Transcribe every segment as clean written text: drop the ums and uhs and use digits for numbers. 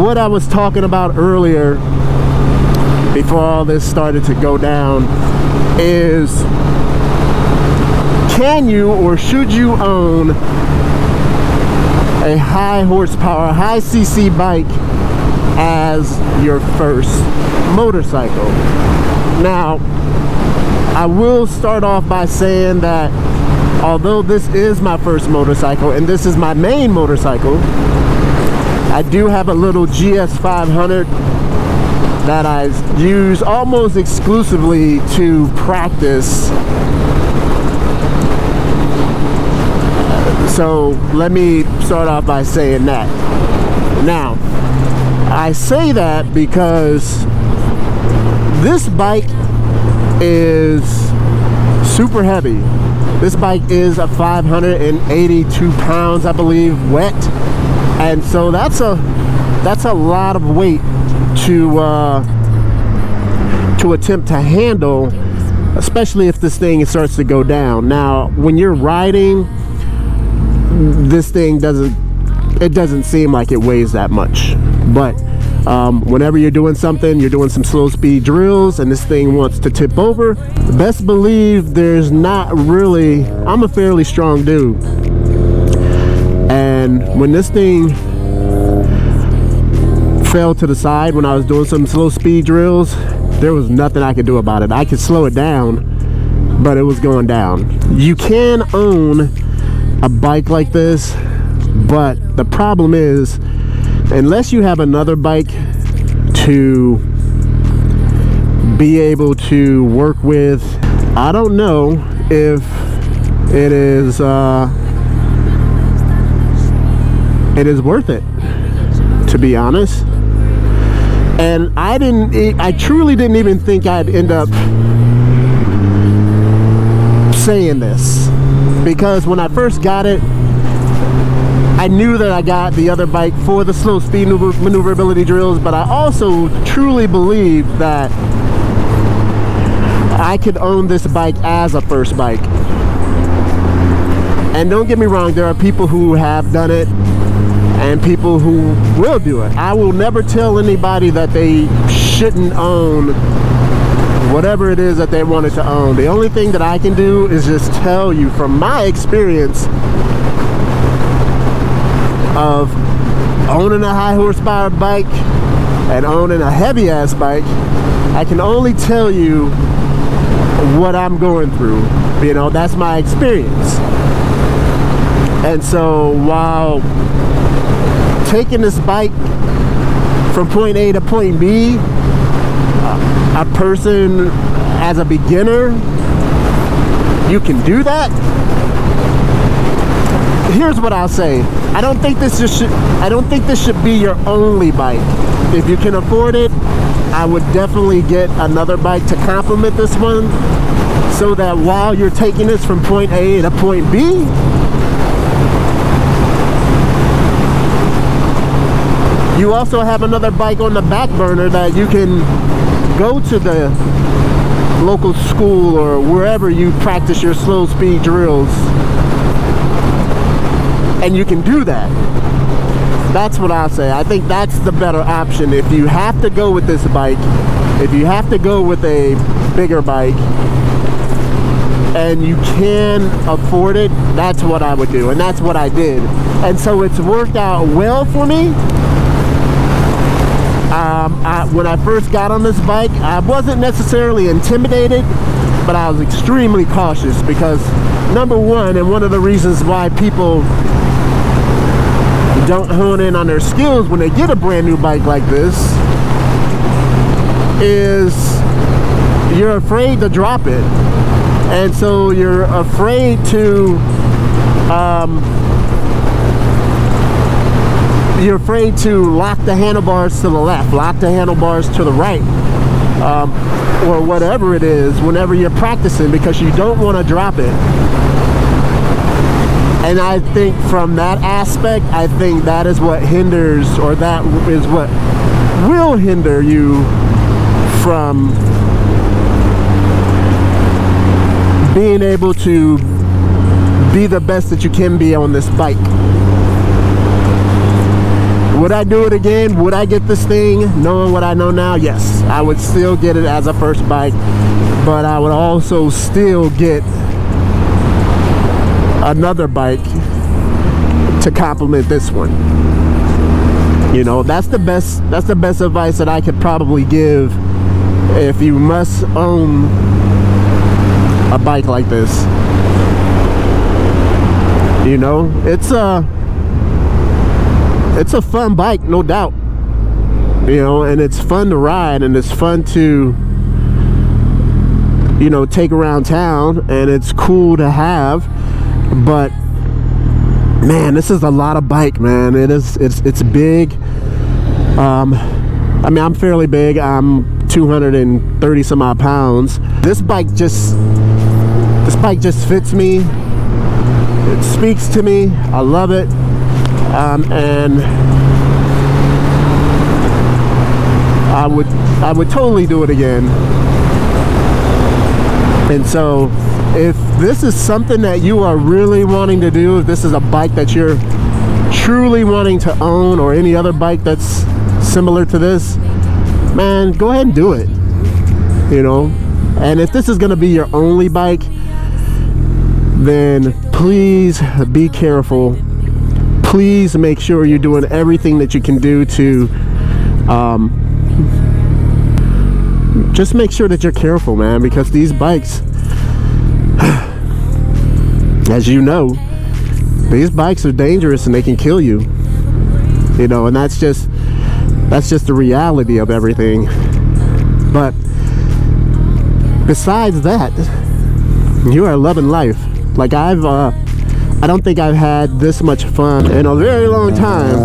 what I was talking about earlier, before all this started to go down, is can you or should you own a high horsepower, high cc bike as your first motorcycle? Now, I will start off by saying that although this is my first motorcycle and this is my main motorcycle, I do have a little GS500 that I use almost exclusively to practice. So let me start off by saying that. Now, I say that because this bike is super heavy. This bike is a 582 pounds, I believe, wet, and so that's a lot of weight to attempt to handle, especially if this thing starts to go down. Now, when you're riding, this thing doesn't seem like it weighs that much, but whenever you're doing something, you're doing some slow speed drills and this thing wants to tip over, best believe there's not really, I'm a fairly strong dude, and when this thing fell to the side when I was doing some slow speed drills, there was nothing I could do about it. I could slow it down, but it was going down. You can own a bike like this, but the problem is, unless you have another bike to be able to work with, I don't know if it is worth it, to be honest. And I truly didn't even think I'd end up saying this, because when I first got it, I knew that I got the other bike for the slow speed maneuverability drills, but I also truly believed that I could own this bike as a first bike. And don't get me wrong, there are people who have done it and people who will do it. I will never tell anybody that they shouldn't own whatever it is that they wanted to own. The only thing that I can do is just tell you from my experience of owning a high horsepower bike and owning a heavy ass bike. I can only tell you what I'm going through. You know, that's my experience. And so while taking this bike from point A to point B, a person as a beginner, you can do that. Here's what I'll say. I don't think this should be your only bike. If you can afford it, I would definitely get another bike to complement this one, so that while you're taking this from point A to point B, you also have another bike on the back burner that you can go to the local school or wherever you practice your slow speed drills, and you can do that. That's what I'll say. I think that's the better option. If you have to go with this bike, if you have to go with a bigger bike and you can afford it, that's what I would do, and that's what I did. And so it's worked out well for me. When I first got on this bike, I wasn't necessarily intimidated, but I was extremely cautious, because number one, and one of the reasons why people don't hone in on their skills when they get a brand new bike like this, is you're afraid to drop it. And so you're afraid to lock the handlebars to the left, lock the handlebars to the right, or whatever it is whenever you're practicing, because you don't want to drop it. And I think from that aspect, I think that is what hinders, or that is what will hinder you from being able to be the best that you can be on this bike. Would I do it again? Would I get this thing knowing what I know now? Yes, I would still get it as a first bike, but I would also still get another bike to complement this one. You know, that's the best advice that I could probably give if you must own a bike like this. You know, it's a fun bike, no doubt. You know, and it's fun to ride, and it's fun to, you know, take around town, and it's cool to have. But man, this is a lot of bike, man. It's big. I mean, I'm fairly big. I'm 230 some odd pounds. This bike just fits me. It speaks to me. I love it. And I would totally do it again. And so if this is something that you are really wanting to do, if this is a bike that you're truly wanting to own, or any other bike that's similar to this, man, go ahead and do it. You know, and if this is going to be your only bike, then please be careful. Please make sure you're doing everything that you can do to just make sure that you're careful, man, because these bikes, as you know, these bikes are dangerous and they can kill you. You know, and that's just the reality of everything. But besides that, you are loving life. Like I don't think I've had this much fun in a very long time.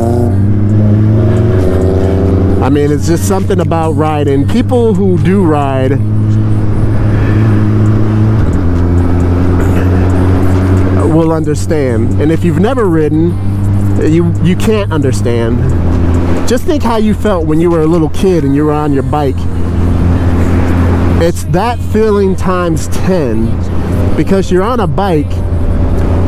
I mean, it's just something about riding. People who do ride will understand. And if you've never ridden, you can't understand. Just think how you felt when you were a little kid and you were on your bike. It's that feeling times 10, because you're on a bike.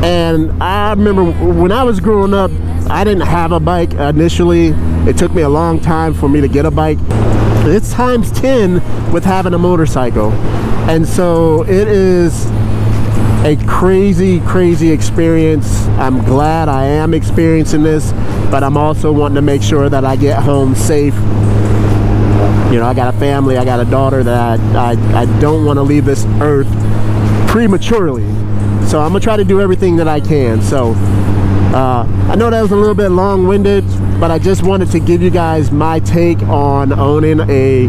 And I remember when I was growing up, I didn't have a bike initially. It took me a long time for me to get a bike. It's times 10 with having a motorcycle. And so it is a crazy experience. I'm glad I am experiencing this, but I'm also wanting to make sure that I get home safe. You know, I got a family, I got a daughter that I don't want to leave this earth prematurely. So I'm gonna try to do everything that I can. So I know that was a little bit long-winded, but I just wanted to give you guys my take on owning a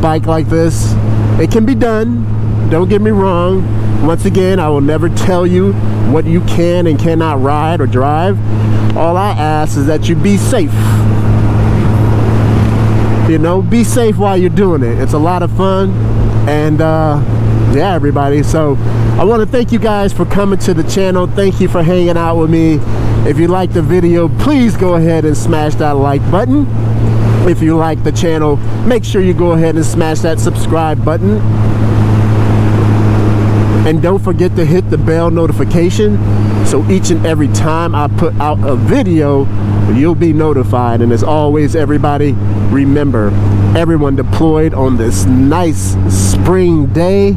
bike like this. It can be done, don't get me wrong. Once again, I will never tell you what you can and cannot ride or drive. All I ask is that you be safe. You know, be safe while you're doing it. It's a lot of fun. And yeah, everybody, so I want to thank you guys for coming to the channel. Thank you for hanging out with me. If you liked the video, please go ahead and smash that like button. If you like the channel, make sure you go ahead and smash that subscribe button. And don't forget to hit the bell notification, so each and every time I put out a video, you'll be notified. And as always, everybody, remember, everyone deployed on this nice spring day,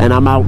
and I'm out.